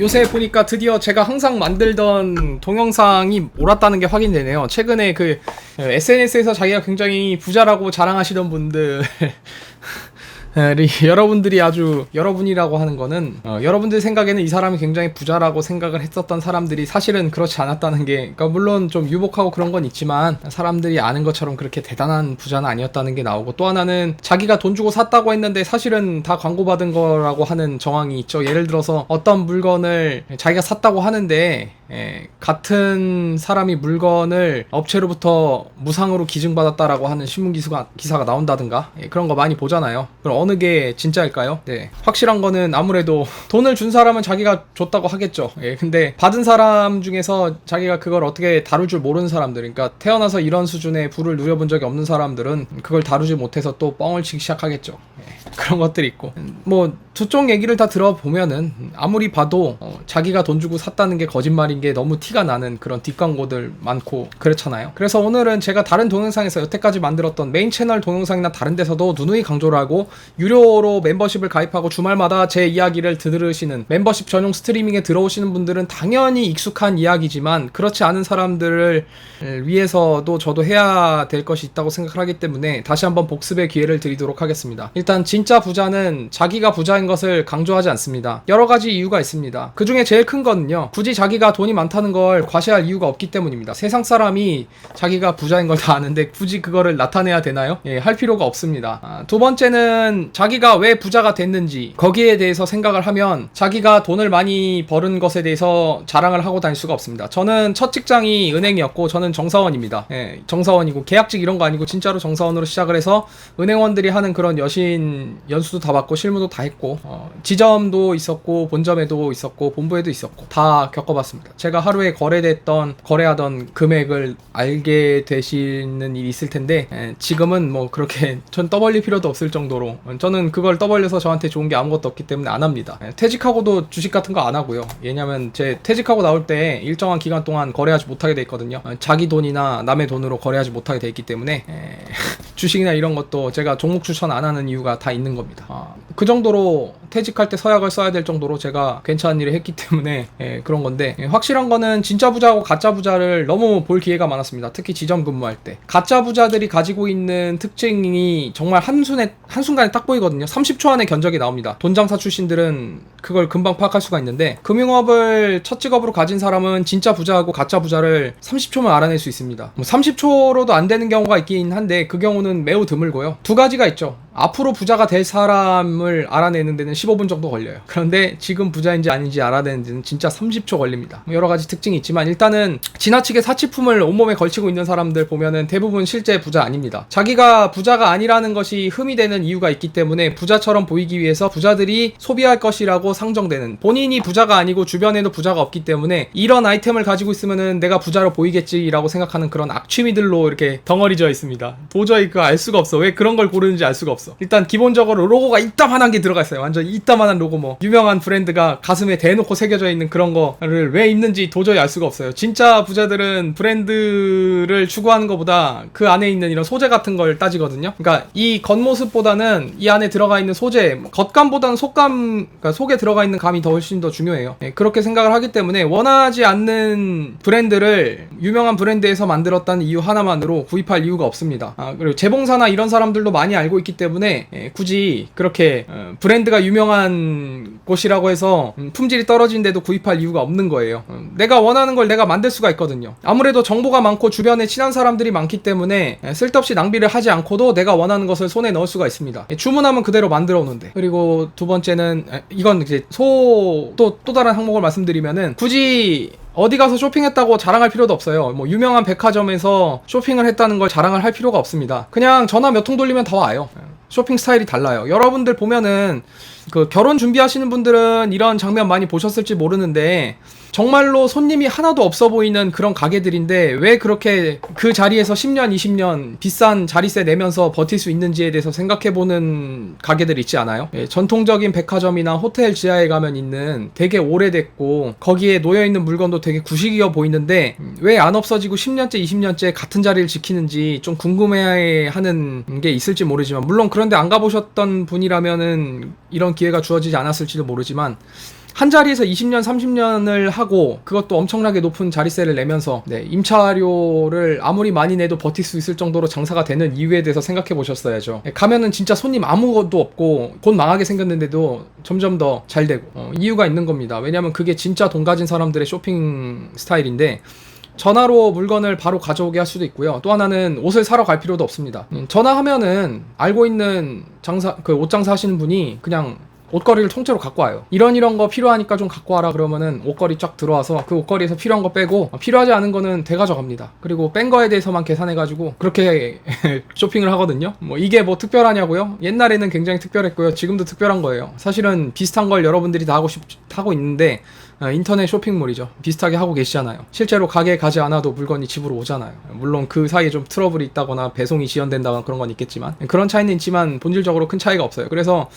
요새 보니까 드디어 제가 항상 만들던 동영상이 옳았다는 게 확인되네요. 최근에 그 SNS에서 자기가 굉장히 부자라고 자랑하시던 분들 여러분들이 아주 여러분이라고 하는 거는 여러분들 생각에는 이 사람이 굉장히 부자라고 생각을 했었던 사람들이 사실은 그렇지 않았다는 게, 그러니까 물론 좀 유복하고 그런 건 있지만 사람들이 아는 것처럼 그렇게 대단한 부자는 아니었다는 게 나오고, 또 하나는 자기가 돈 주고 샀다고 했는데 사실은 다 광고받은 거라고 하는 정황이 있죠. 예를 들어서 어떤 물건을 자기가 샀다고 하는데 같은 사람이 물건을 업체로부터 무상으로 기증받았다라고 하는 신문 기사가 나온다든가, 그런 거 많이 보잖아요. 그럼 어느 게 진짜일까요? 네, 확실한 거는 아무래도 돈을 준 사람은 자기가 줬다고 하겠죠. 근데 받은 사람 중에서 자기가 그걸 어떻게 다룰 줄 모르는 사람들, 그러니까 태어나서 이런 수준의 부를 누려본 적이 없는 사람들은 그걸 다루지 못해서 또 뻥을 치기 시작하겠죠. 그런 것들이 있고, 뭐 두 쪽 얘기를 다 들어보면은 아무리 봐도 자기가 돈 주고 샀다는 게 거짓말인 게 너무 티가 나는 그런 뒷광고들 많고 그렇잖아요. 그래서 오늘은 제가 다른 동영상에서 여태까지 만들었던 메인 채널 동영상이나 다른 데서도 누누이 강조를 하고, 유료로 멤버십을 가입하고 주말마다 제 이야기를 들으시는, 멤버십 전용 스트리밍에 들어오시는 분들은 당연히 익숙한 이야기지만 그렇지 않은 사람들을 위해서도 저도 해야 될 것이 있다고 생각하기 때문에 다시 한번 복습의 기회를 드리도록 하겠습니다. 일단 진짜 부자는 자기가 부자인 것을 강조하지 않습니다. 여러 가지 이유가 있습니다. 그 중에 제일 큰 거는요, 굳이 자기가 돈이 많다는 걸 과시할 이유가 없기 때문입니다. 세상 사람이 자기가 부자인 걸 다 아는데 굳이 그거를 나타내야 되나요? 할 필요가 없습니다. 두 번째는 자기가 왜 부자가 됐는지, 거기에 대해서 생각을 하면 자기가 돈을 많이 버는 것에 대해서 자랑을 하고 다닐 수가 없습니다. 저는 첫 직장이 은행이었고, 저는 정사원입니다. 정사원이고, 계약직 이런 거 아니고 진짜로 정사원으로 시작을 해서 은행원들이 하는 그런 여신 연수도 다 받고 실무도 다 했고, 지점도 있었고 본점에도 있었고 본부에도 있었고 다 겪어봤습니다. 제가 하루에 거래하던 금액을 알게 되시는 일이 있을 텐데, 지금은 뭐 그렇게 전 떠벌릴 필요도 없을 정도로, 저는 그걸 떠벌려서 저한테 좋은 게 아무것도 없기 때문에 안 합니다. 퇴직하고도 주식 같은 거 안 하고요. 왜냐면 제 퇴직하고 나올 때 일정한 기간 동안 거래하지 못하게 돼 있거든요. 자기 돈이나 남의 돈으로 거래하지 못하게 돼 있기 때문에 주식이나 이런 것도 제가 종목 추천 안 하는 이유가 다 있는 겁니다. 그 정도로 퇴직할 때 서약을 써야 될 정도로 제가 괜찮은 일을 했기 때문에 그런 건데, 확실한 거는 진짜 부자하고 가짜 부자를 너무 볼 기회가 많았습니다. 특히 지점 근무할 때 가짜 부자들이 가지고 있는 특징이 정말 한순간에 딱 보이거든요. 30초 안에 견적이 나옵니다. 돈장사 출신들은 그걸 금방 파악할 수가 있는데, 금융업을 첫 직업으로 가진 사람은 진짜 부자하고 가짜 부자를 30초면 알아낼 수 있습니다. 뭐 30초로도 안 되는 경우가 있긴 한데 그 경우는 매우 드물고요. 두 가지가 있죠. 앞으로 부자가 될 사람을 알아내는 데는 15분 정도 걸려요. 그런데 지금 부자인지 아닌지 알아내는 데는 진짜 30초 걸립니다. 여러 가지 특징이 있지만, 일단은 지나치게 사치품을 온몸에 걸치고 있는 사람들 보면은 대부분 실제 부자 아닙니다. 자기가 부자가 아니라는 것이 흠이 되는 이유가 있기 때문에 부자처럼 보이기 위해서 부자들이 소비할 것이라고 상정되는, 본인이 부자가 아니고 주변에도 부자가 없기 때문에 이런 아이템을 가지고 있으면은 내가 부자로 보이겠지라고 생각하는 그런 악취미들로 이렇게 덩어리져 있습니다. 도저히 그거 알 수가 없어. 왜 그런 걸 고르는지 알 수가 없어. 일단 기본적으로 로고가 이따만한 게 들어가 있어요. 완전 이따만한 로고, 뭐 유명한 브랜드가 가슴에 대놓고 새겨져 있는 그런 거를 왜 입는지 도저히 알 수가 없어요. 진짜 부자들은 브랜드를 추구하는 것보다 그 안에 있는 이런 소재 같은 걸 따지거든요. 그러니까 이 겉모습보다는 이 안에 들어가 있는 소재, 겉감보다는 속감, 그러니까 속에 들어가 있는 감이 더 훨씬 더 중요해요. 그렇게 생각을 하기 때문에 원하지 않는 브랜드를 유명한 브랜드에서 만들었다는 이유 하나만으로 구입할 이유가 없습니다. 그리고 재봉사나 이런 사람들도 많이 알고 있기 때문에 굳이 그렇게 브랜드가 유명한 곳이라고 해서 품질이 떨어진데도 구입할 이유가 없는 거예요. 내가 원하는 걸 내가 만들 수가 있거든요. 아무래도 정보가 많고 주변에 친한 사람들이 많기 때문에 쓸데없이 낭비를 하지 않고도 내가 원하는 것을 손에 넣을 수가 있습니다. 주문하면 그대로 만들어 오는데. 그리고 두 번째는, 이건 이제 또 다른 항목을 말씀드리면은, 굳이 어디 가서 쇼핑했다고 자랑할 필요도 없어요. 뭐 유명한 백화점에서 쇼핑을 했다는 걸 자랑을 할 필요가 없습니다. 그냥 전화 몇 통 돌리면 다 와요. 쇼핑 스타일이 달라요. 여러분들 보면은 그 결혼 준비하시는 분들은 이런 장면 많이 보셨을지 모르는데, 정말로 손님이 하나도 없어 보이는 그런 가게들인데 왜 그렇게 그 자리에서 10년, 20년 비싼 자리세 내면서 버틸 수 있는지에 대해서 생각해보는 가게들 있지 않아요? 전통적인 백화점이나 호텔 지하에 가면 있는, 되게 오래됐고 거기에 놓여있는 물건도 되게 구식이어 보이는데 왜 안 없어지고 10년째, 20년째 같은 자리를 지키는지 좀 궁금해하는 게 있을지 모르지만, 물론 그런데 안 가보셨던 분이라면은 이런 기회가 주어지지 않았을지도 모르지만, 한 자리에서 20년, 30년을 하고 그것도 엄청나게 높은 자리세를 내면서 임차료를 아무리 많이 내도 버틸 수 있을 정도로 장사가 되는 이유에 대해서 생각해 보셨어야죠. 가면은 진짜 손님 아무것도 없고 곧 망하게 생겼는데도 점점 더 잘 되고 이유가 있는 겁니다. 왜냐면 그게 진짜 돈 가진 사람들의 쇼핑 스타일인데 전화로 물건을 바로 가져오게 할 수도 있고요. 또 하나는 옷을 사러 갈 필요도 없습니다. 전화하면은 알고 있는 옷 장사 하시는 분이 그냥 옷걸이를 통째로 갖고 와요. 이런 거 필요하니까 좀 갖고 와라 그러면은 옷걸이 쫙 들어와서 그 옷걸이에서 필요한 거 빼고 필요하지 않은 거는 되가져갑니다. 그리고 뺀 거에 대해서만 계산해가지고 그렇게 쇼핑을 하거든요. 이게 뭐 특별하냐고요? 옛날에는 굉장히 특별했고요. 지금도 특별한 거예요. 사실은 비슷한 걸 여러분들이 다 하고 있는데 인터넷 쇼핑몰이죠. 비슷하게 하고 계시잖아요. 실제로 가게에 가지 않아도 물건이 집으로 오잖아요. 물론 그 사이에 좀 트러블이 있다거나 배송이 지연된다거나 그런 건 있겠지만 그런 차이는 있지만 본질적으로 큰 차이가 없어요. 그래서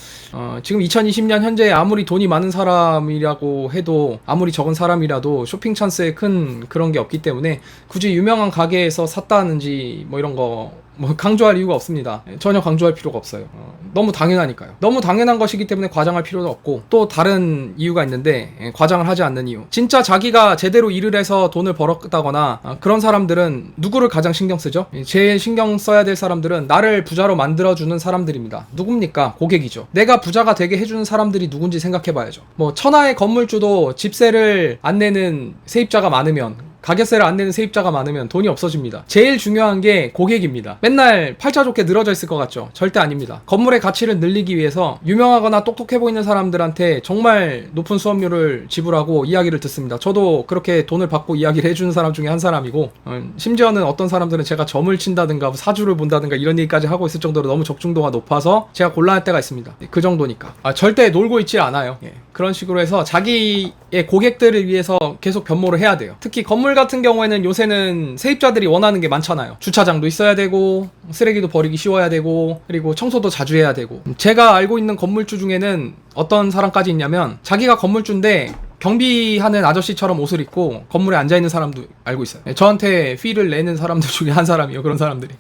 지금 2020년 현재 아무리 돈이 많은 사람이라고 해도 아무리 적은 사람이라도 쇼핑 찬스에 큰 그런 게 없기 때문에 굳이 유명한 가게에서 샀다는지 뭐 이런 거 강조할 이유가 없습니다. 전혀 강조할 필요가 없어요. 너무 당연하니까요. 너무 당연한 것이기 때문에 과장할 필요도 없고 또 다른 이유가 있는데 과장을 하지 않는 이유. 진짜 자기가 제대로 일을 해서 돈을 벌었다거나 그런 사람들은 누구를 가장 신경 쓰죠? 제일 신경 써야 될 사람들은 나를 부자로 만들어주는 사람들입니다. 누굽니까? 고객이죠. 내가 부자가 되게 해주는 사람들이 누군지 생각해봐야죠. 천하의 건물주도 집세를 안 내는 세입자가 많으면 가게세를 안 내는 세입자가 많으면 돈이 없어집니다. 제일 중요한 게 고객입니다. 맨날 팔자 좋게 늘어져 있을 것 같죠? 절대 아닙니다. 건물의 가치를 늘리기 위해서 유명하거나 똑똑해 보이는 사람들한테 정말 높은 수업료를 지불하고 이야기를 듣습니다. 저도 그렇게 돈을 받고 이야기를 해주는 사람 중에 한 사람이고 심지어는 어떤 사람들은 제가 점을 친다든가 사주를 본다든가 이런 얘기까지 하고 있을 정도로 너무 적중도가 높아서 제가 곤란할 때가 있습니다. 그 정도니까. 절대 놀고 있지 않아요. 그런 식으로 해서 자기의 고객들을 위해서 계속 변모를 해야 돼요. 특히 건물 같은 경우에는 요새는 세입자들이 원하는 게 많잖아요. 주차장도 있어야 되고 쓰레기도 버리기 쉬워야 되고 그리고 청소도 자주 해야 되고 제가 알고 있는 건물주 중에는 어떤 사람까지 있냐면 자기가 건물주인데 경비하는 아저씨처럼 옷을 입고 건물에 앉아있는 사람도 알고 있어요. 저한테 피를 내는 사람들 중에 한 사람이에요. 그런 사람들이.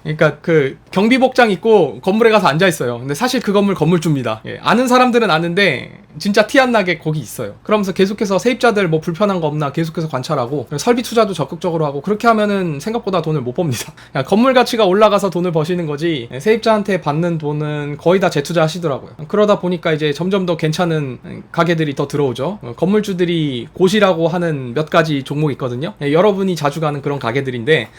그러니까 그 경비복장 입고 건물에 가서 앉아있어요. 근데 사실 그 건물 건물주입니다. 아는 사람들은 아는데 진짜 티 안 나게 거기 있어요. 그러면서 계속해서 세입자들 불편한 거 없나 계속해서 관찰하고 설비 투자도 적극적으로 하고 그렇게 하면은 생각보다 돈을 못 법니다. 건물 가치가 올라가서 돈을 버시는 거지 세입자한테 받는 돈은 거의 다 재투자 하시더라고요. 그러다 보니까 이제 점점 더 괜찮은 가게들이 더 들어오죠. 건물주들이 고시라고 하는 몇 가지 종목이 있거든요. 여러분이 자주 가는 그런 가게들인데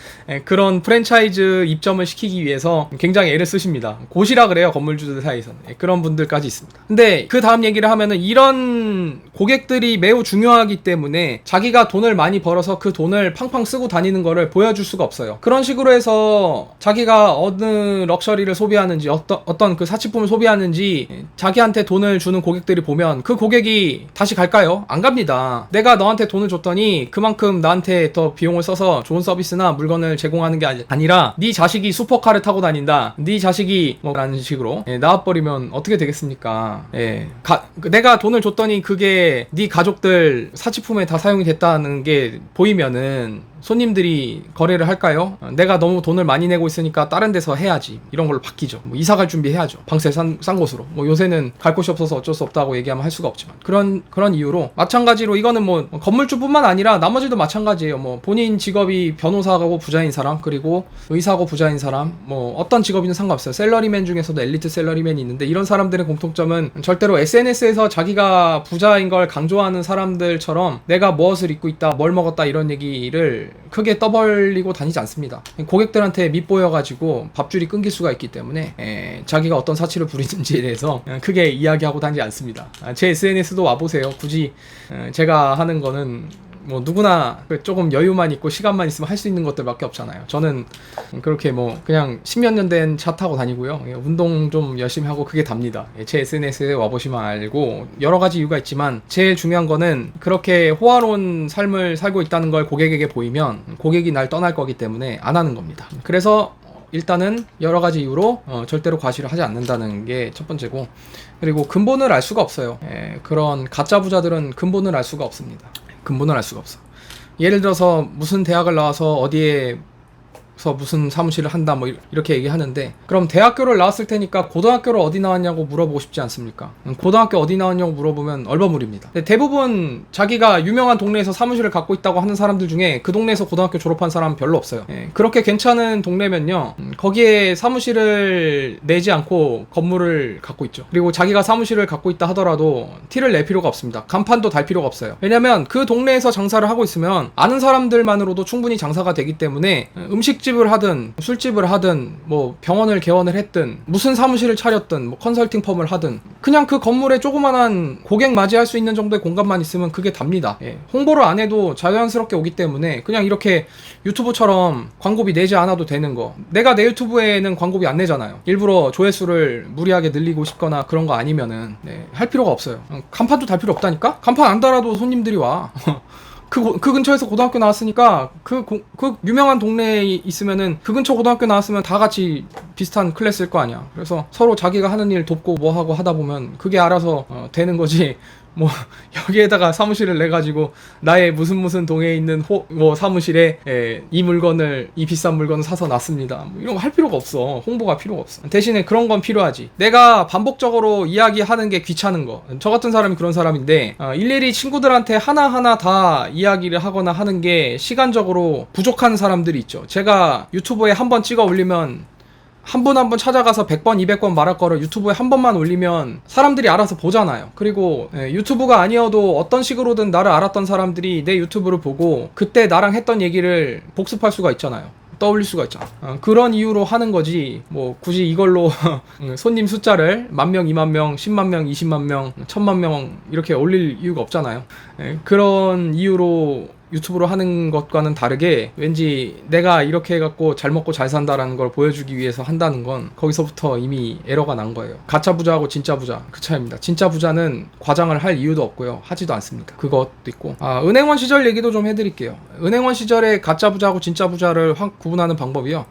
그런 프랜차이즈 입점을 시키기 위해서 굉장히 애를 쓰십니다. 고시라 그래요. 건물주들 사이에서는. 그런 분들까지 있습니다. 근데 그 다음 얘기를 하면은 이런 고객들이 매우 중요하기 때문에 자기가 돈을 많이 벌어서 그 돈을 팡팡 쓰고 다니는 거를 보여줄 수가 없어요. 그런 식으로 해서 자기가 어느 럭셔리를 소비하는지 어떤 그 사치품을 소비하는지 자기한테 돈을 주는 고객들이 보면 그 고객이 다시 갈까요? 안 갑니다. 내가 너한테 돈을 줬더니 그만큼 나한테 더 비용을 써서 좋은 서비스나 물건을 제공하는 게 아니라 네 자식이 슈퍼카를 타고 다닌다. 네 자식이 라는 식으로 나와버리면 어떻게 되겠습니까? 내가 돈을 줬더니 그게 네 가족들 사치품에 다 사용이 됐다는 게 보이면은 손님들이 거래를 할까요? 내가 너무 돈을 많이 내고 있으니까 다른 데서 해야지. 이런 걸로 바뀌죠. 이사 갈 준비해야죠. 방세 싼 곳으로. 요새는 갈 곳이 없어서 어쩔 수 없다고 얘기하면 할 수가 없지만 그런 이유로 마찬가지로 이거는 건물주뿐만 아니라 나머지도 마찬가지예요. 본인 직업이 변호사고 부자인 사람 그리고 의사고 부자인 사람 어떤 직업이든 상관없어요. 셀러리맨 중에서도 엘리트 셀러리맨이 있는데 이런 사람들의 공통점은 절대로 SNS에서 자기가 부자인 걸 강조하는 사람들처럼 내가 무엇을 입고 있다 뭘 먹었다 이런 얘기를 크게 떠벌리고 다니지 않습니다. 고객들한테 밉보여가지고 밥줄이 끊길 수가 있기 때문에 자기가 어떤 사치를 부리는지에 대해서 크게 이야기하고 다니지 않습니다. 제 SNS도 와보세요. 굳이 제가 하는 거는 누구나 조금 여유만 있고 시간만 있으면 할 수 있는 것들밖에 없잖아요. 저는 그렇게 그냥 10몇 년 된 차 타고 다니고요. 운동 좀 열심히 하고 그게 답니다. 제 SNS에 와보시면 알고 여러 가지 이유가 있지만 제일 중요한 거는 그렇게 호화로운 삶을 살고 있다는 걸 고객에게 보이면 고객이 날 떠날 거기 때문에 안 하는 겁니다. 그래서 일단은 여러 가지 이유로 절대로 과시를 하지 않는다는 게 첫 번째고 그리고 근본을 알 수가 없어요. 그런 가짜 부자들은 근본을 알 수가 없습니다. 근본을 알 수가 없어. 예를 들어서 무슨 대학을 나와서 어디에 그래서 무슨 사무실을 한다 뭐 이렇게 얘기하는데, 그럼 대학교를 나왔을 테니까 고등학교를 어디 나왔냐고 물어보고 싶지 않습니까? 고등학교 어디 나왔냐고 물어보면 얼버무립니다. 대부분 자기가 유명한 동네에서 사무실을 갖고 있다고 하는 사람들 중에 그 동네에서 고등학교 졸업한 사람은 별로 없어요. 그렇게 괜찮은 동네면요, 거기에 사무실을 내지 않고 건물을 갖고 있죠. 그리고 자기가 사무실을 갖고 있다 하더라도 티를 낼 필요가 없습니다. 간판도 달 필요가 없어요. 왜냐면 그 동네에서 장사를 하고 있으면 아는 사람들만으로도 충분히 장사가 되기 때문에 음식집을 하든 술집을 하든 뭐 병원을 개원을 했든 무슨 사무실을 차렸든 뭐 컨설팅 펌을 하든 그냥 그 건물에 조그만한 고객 맞이할 수 있는 정도의 공간만 있으면 그게 답니다. 홍보를 안 해도 자연스럽게 오기 때문에 그냥 이렇게 유튜브처럼 광고비 내지 않아도 되는 거. 내가 내 유튜브에는 광고비 안 내잖아요. 일부러 조회수를 무리하게 늘리고 싶거나 그런 거 아니면은 할 필요가 없어요. 간판도 달 필요 없다니까? 간판 안 달아도 손님들이 와. 그 근처에서 고등학교 나왔으니까 그 유명한 동네에 있으면은 그 근처 고등학교 나왔으면 다 같이 비슷한 클래스일 거 아니야. 그래서 서로 자기가 하는 일 돕고 뭐 하고 하다 보면 그게 알아서 되는 거지. 뭐 여기에다가 사무실을 내 가지고 나의 무슨 동에 있는 뭐 사무실에 이 비싼 물건을 사서 놨습니다, 뭐 이런 거 할 필요가 없어. 홍보가 필요가 없어. 대신에 그런 건 필요하지. 내가 반복적으로 이야기하는 게 귀찮은 거. 저 같은 사람이 그런 사람인데 일일이 친구들한테 하나하나 다 이야기를 하거나 하는 게 시간적으로 부족한 사람들이 있죠. 제가 유튜브에 한번 찍어 올리면 한 분 한 분 찾아가서 100번, 200번 말할 거를 유튜브에 한 번만 올리면 사람들이 알아서 보잖아요. 그리고 유튜브가 아니어도 어떤 식으로든 나를 알았던 사람들이 내 유튜브를 보고 그때 나랑 했던 얘기를 복습할 수가 있잖아요. 떠올릴 수가 있잖아. 그런 이유로 하는 거지 뭐 굳이 이걸로 손님 숫자를 10,000명, 20,000명, 100,000명, 200,000명, 10,000명 이렇게 올릴 이유가 없잖아요. 그런 이유로 유튜브로 하는 것과는 다르게 왠지 내가 이렇게 해갖고 잘 먹고 잘 산다라는 걸 보여주기 위해서 한다는 건 거기서부터 이미 에러가 난 거예요. 가짜 부자하고 진짜 부자 그 차이입니다. 진짜 부자는 과장을 할 이유도 없고요, 하지도 않습니다. 그것도 있고 은행원 시절 얘기도 좀 해드릴게요. 은행원 시절에 가짜 부자하고 진짜 부자를 확 구분하는 방법이요,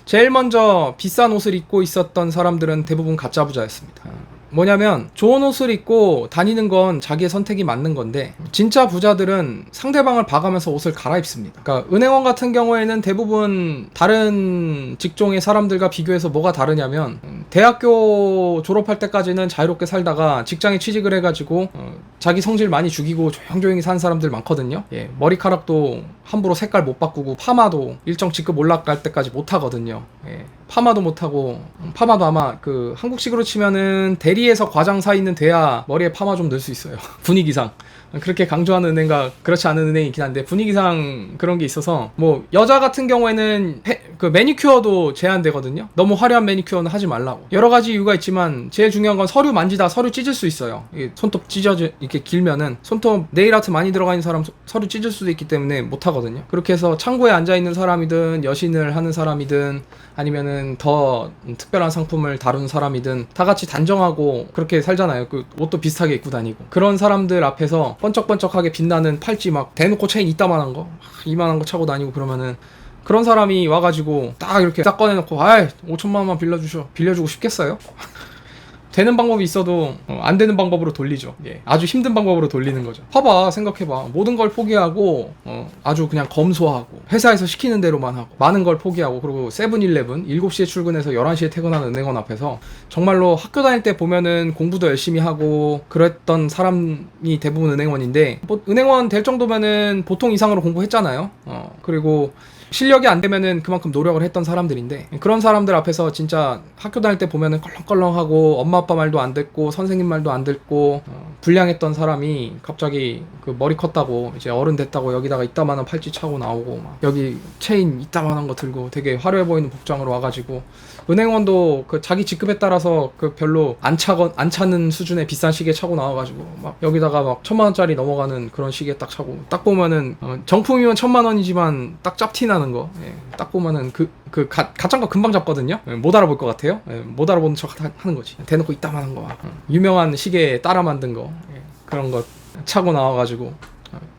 제일 먼저 비싼 옷을 입고 있었던 사람들은 대부분 가짜 부자였습니다. 뭐냐면 좋은 옷을 입고 다니는 건 자기의 선택이 맞는 건데 진짜 부자들은 상대방을 봐가면서 옷을 갈아입습니다. 그러니까 은행원 같은 경우에는 대부분 다른 직종의 사람들과 비교해서 뭐가 다르냐면 대학교 졸업할 때까지는 자유롭게 살다가 직장에 취직을 해가지고 자기 성질 많이 죽이고 조용조용히 사는 사람들 많거든요. 머리카락도 함부로 색깔 못 바꾸고 파마도 일정 직급 올라갈 때까지 못 하거든요. 파마도 못하고, 파마도 아마 그 한국식으로 치면은 대리에서 과장 사이는 돼야 머리에 파마 좀 넣을 수 있어요. 분위기상. 그렇게 강조하는 은행과 그렇지 않은 은행이 있긴 한데 분위기상 그런 게 있어서 뭐 여자 같은 경우에는 그 매니큐어도 제한되거든요. 너무 화려한 매니큐어는 하지 말라고. 여러 가지 이유가 있지만 제일 중요한 건 서류 만지다 서류 찢을 수 있어요. 손톱 찢어져 이렇게 길면은 손톱 네일 아트 많이 들어가 있는 사람 서류 찢을 수도 있기 때문에 못 하거든요. 그렇게 해서 창고에 앉아 있는 사람이든 여신을 하는 사람이든 아니면은 더 특별한 상품을 다루는 사람이든 다 같이 단정하고 그렇게 살잖아요. 그 옷도 비슷하게 입고 다니고. 그런 사람들 앞에서 번쩍번쩍하게 빛나는 팔찌 막 대놓고 체인 이따만한 거, 이만한 거 차고 다니고 그러면은 그런 사람이 와가지고 딱 이렇게 딱 꺼내놓고 5천만 원만 빌려주고 싶겠어요? 되는 방법이 있어도 안 되는 방법으로 돌리죠. 아주 힘든 방법으로 돌리는 거죠. 봐봐, 생각해봐. 모든 걸 포기하고 아주 그냥 검소하고 회사에서 시키는 대로만 하고 많은 걸 포기하고 그리고 세븐일레븐 7시에 출근해서 11시에 퇴근하는 은행원 앞에서 정말로 학교 다닐 때 보면은 공부도 열심히 하고 그랬던 사람이 대부분 은행원인데 뭐 은행원 될 정도면은 보통 이상으로 공부했잖아요. 그리고 실력이 안 되면은 그만큼 노력을 했던 사람들인데 그런 사람들 앞에서 진짜 학교 다닐 때 보면은 껄렁껄렁하고 엄마 아빠 말도 안 듣고 선생님 말도 안 듣고 불량했던 사람이 갑자기 그 머리 컸다고 이제 어른 됐다고 여기다가 이따만한 팔찌 차고 나오고 막 여기 체인 이따만한 거 들고 되게 화려해 보이는 복장으로 와가지고 은행원도 그 자기 직급에 따라서 그 별로 안 차는 수준의 비싼 시계 차고 나와가지고 막 여기다가 막 1,000만 원짜리 넘어가는 그런 시계 딱 차고 딱 보면은 정품이면 1,000만 원이지만 딱 짭티 나는 거. 딱 보면은 가짜인 거 금방 잡거든요. 못 알아볼 것 같아요. 못 알아보는 척 하는 거지. 대놓고 이따만한 거. 유명한 시계 따라 만든 거. 그런 거 차고 나와가지고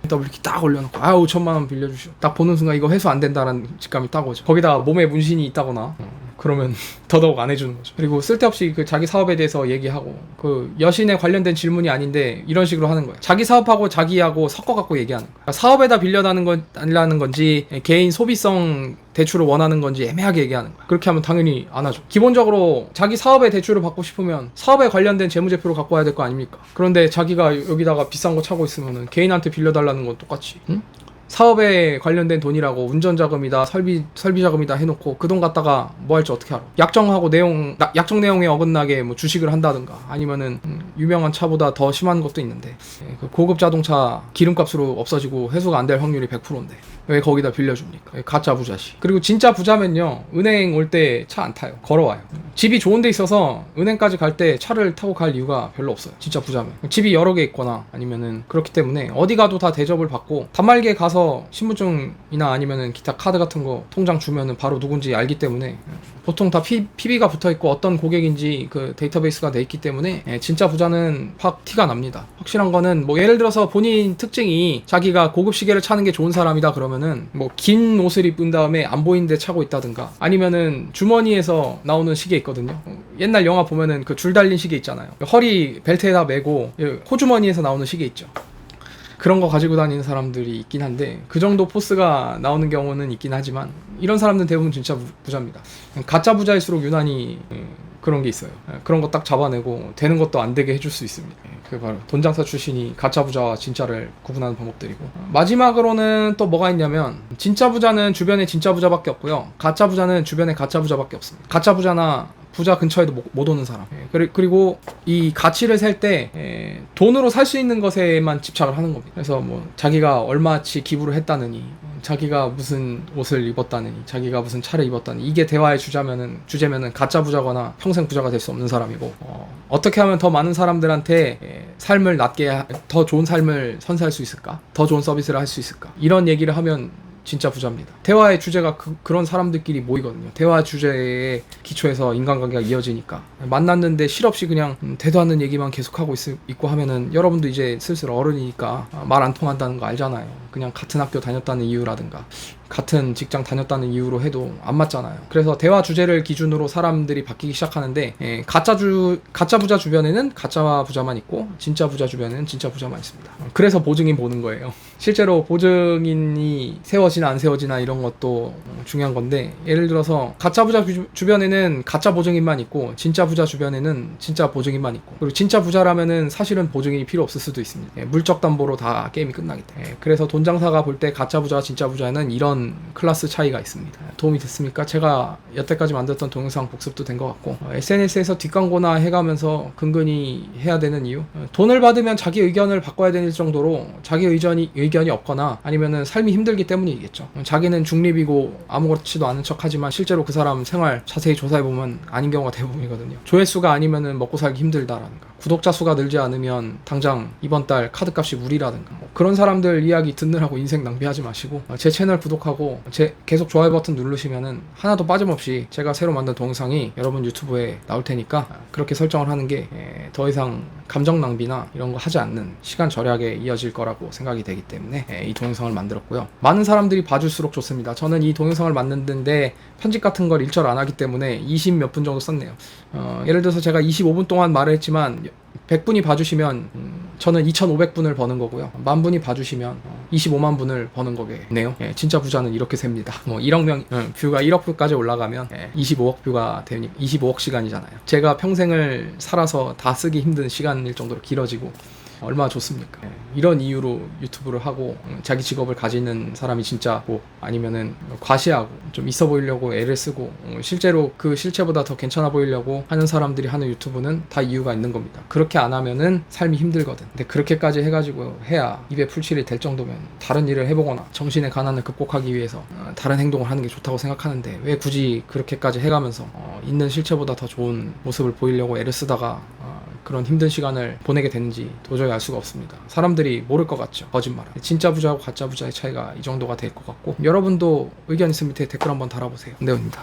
이렇게 딱 올려놓고 5천만 원 빌려주시오. 딱 보는 순간 이거 회수 안 된다라는 직감이 딱 오죠. 거기다가 몸에 문신이 있다거나 그러면 더더욱 안 해주는 거죠. 그리고 쓸데없이 그 자기 사업에 대해서 얘기하고 그 여신에 관련된 질문이 아닌데 이런 식으로 하는 거예요. 자기 사업하고 자기하고 섞어갖고 얘기하는 거예요. 그러니까 사업에다 빌려다는 건 아니라는 건지 개인 소비성 대출을 원하는 건지 애매하게 얘기하는 거야. 그렇게 하면 당연히 안 하죠. 기본적으로 자기 사업에 대출을 받고 싶으면 사업에 관련된 재무제표를 갖고 와야 될 거 아닙니까? 그런데 자기가 여기다가 비싼 거 차고 있으면은 개인한테 빌려달라는 건 똑같이, 응? 사업에 관련된 돈이라고 운전 자금이다, 설비 자금이다 해놓고 그 돈 갖다가 뭐 할지 어떻게 알아? 약정 내용에 어긋나게 뭐 주식을 한다든가 아니면은 유명한 차보다 더 심한 것도 있는데, 그 고급 자동차 기름값으로 없어지고 회수가 안 될 확률이 100%인데 왜 거기다 빌려줍니까? 가짜 부자시. 그리고 진짜 부자면요, 은행 올 때 차 안 타요. 걸어와요. 집이 좋은 데 있어서 은행까지 갈 때 차를 타고 갈 이유가 별로 없어요. 진짜 부자면. 집이 여러 개 있거나 아니면은 그렇기 때문에 어디 가도 다 대접을 받고, 단말기에 가서 신분증이나 아니면은 기타 카드 같은 거 통장 주면은 바로 누군지 알기 때문에 보통 다 PB가 붙어있고 어떤 고객인지 그 데이터베이스가 돼 있기 때문에 진짜 부자는 확 티가 납니다. 확실한 거는 뭐 예를 들어서 본인 특징이 자기가 고급 시계를 차는 게 좋은 사람이다 그러면은 뭐 긴 옷을 입은 다음에 안 보이는데 차고 있다든가, 아니면은 주머니에서 나오는 시계 있거든요. 옛날 영화 보면은 그 줄 달린 시계 있잖아요. 허리 벨트에다 메고 호주머니에서 나오는 시계 있죠. 그런 거 가지고 다니는 사람들이 있긴 한데 그 정도 포스가 나오는 경우는 있긴 하지만 이런 사람들은 대부분 진짜 부자입니다. 가짜 부자일수록 유난히 그런 게 있어요. 그런 거 딱 잡아내고 되는 것도 안 되게 해줄 수 있습니다. 그게 바로 돈장사 출신이 가짜 부자와 진짜를 구분하는 방법들이고, 마지막으로는 또 뭐가 있냐면, 진짜 부자는 주변에 진짜 부자밖에 없고요, 가짜 부자는 주변에 가짜 부자밖에 없습니다. 가짜 부자나 부자 근처에도 못 오는 사람. 그리고 이 가치를 셀 때 돈으로 살 수 있는 것에만 집착을 하는 겁니다. 그래서 뭐 자기가 얼마치 기부를 했다느니, 자기가 무슨 옷을 입었다느니, 자기가 무슨 차를 입었다니, 이게 대화의 주제면은 가짜 부자거나 평생 부자가 될 수 없는 사람이고, 어떻게 하면 더 많은 사람들한테 삶을 더 좋은 삶을 선사할 수 있을까? 더 좋은 서비스를 할 수 있을까? 이런 얘기를 하면 진짜 부자입니다. 대화의 주제가 그런 사람들끼리 모이거든요. 대화 주제에 기초해서 인간관계가 이어지니까. 만났는데 실없이 그냥 대도 않는 얘기만 계속하고 있고 하면은 여러분도 이제 슬슬 어른이니까 말 안 통한다는 거 알잖아요. 그냥 같은 학교 다녔다는 이유라든가 같은 직장 다녔다는 이유로 해도 안 맞잖아요. 그래서 대화 주제를 기준으로 사람들이 바뀌기 시작하는데, 가짜 부자 주변에는 가짜 부자만 있고 진짜 부자 주변에는 진짜 부자만 있습니다. 그래서 보증인 보는 거예요. 실제로 보증인이 세워지나 안 세워지나 이런 것도 중요한 건데, 예를 들어서 가짜 부자 주변에는 가짜 보증인만 있고 진짜 부자 주변에는 진짜 보증인만 있고, 그리고 진짜 부자라면은 사실은 보증인이 필요 없을 수도 있습니다. 물적 담보로 다 게임이 끝나기 때문에. 그래서 돈장사가 볼 때 가짜 부자와 진짜 부자에는 이런 클래스 차이가 있습니다. 도움이 됐습니까? 제가 여태까지 만들었던 동영상 복습도 된 것 같고, SNS에서 뒷광고나 해가면서 근근히 해야 되는 이유, 돈을 받으면 자기 의견을 바꿔야 되는 정도로 자기 의견이 없거나 아니면은 삶이 힘들기 때문이겠죠. 자기는 중립이고 아무렇지도 않은 척 하지만 실제로 그 사람 생활 자세히 조사해보면 아닌 경우가 대부분이거든요. 조회수가 아니면은 먹고 살기 힘들다라든가, 구독자 수가 늘지 않으면 당장 이번 달 카드값이 무리라든가, 그런 사람들 이야기 듣느라고 인생 낭비하지 마시고 제 채널 구독하고 계속 좋아요 버튼 누르시면은 하나도 빠짐없이 제가 새로 만든 동영상이 여러분 유튜브에 나올 테니까, 그렇게 설정을 하는 게 더 이상 감정 낭비나 이런 거 하지 않는 시간 절약에 이어질 거라고 생각이 되기 때문에 이 동영상을 만들었고요. 많은 사람들이 봐줄수록 좋습니다. 저는 이 동영상을 만드는데 편집 같은 걸 일절 안 하기 때문에 20 몇 분 정도 썼네요. 예를 들어서 제가 25분 동안 말을 했지만 100분이 봐주시면 저는 2,500분을 버는 거고요. 10,000분이 봐주시면 25만 분을 버는 거겠네요. 진짜 부자는 이렇게 셉니다. 뭐 1억 명 뷰가 1억 뷰까지 올라가면 25억 뷰가 되니 25억 시간이잖아요. 제가 평생을 살아서 다 쓰기 힘든 시간일 정도로 길어지고 얼마나 좋습니까? 이런 이유로 유튜브를 하고 자기 직업을 가지는 사람이 진짜 뭐 아니면은 과시하고 좀 있어 보이려고 애를 쓰고 실제로 그 실체보다 더 괜찮아 보이려고 하는 사람들이 하는 유튜브는 다 이유가 있는 겁니다. 그렇게 안 하면은 삶이 힘들거든. 근데 그렇게까지 해가지고 해야 입에 풀칠이 될 정도면 다른 일을 해보거나 정신의 가난을 극복하기 위해서 다른 행동을 하는 게 좋다고 생각하는데, 왜 굳이 그렇게까지 해가면서 있는 실체보다 더 좋은 모습을 보이려고 애를 쓰다가 그런 힘든 시간을 보내게 되는지 도저히 알 수가 없습니다. 사람들이 모를 것 같죠. 거짓말을. 진짜 부자하고 가짜 부자의 차이가 이 정도가 될 것 같고, 여러분도 의견 있으면 밑에 댓글 한번 달아보세요. 네온입니다.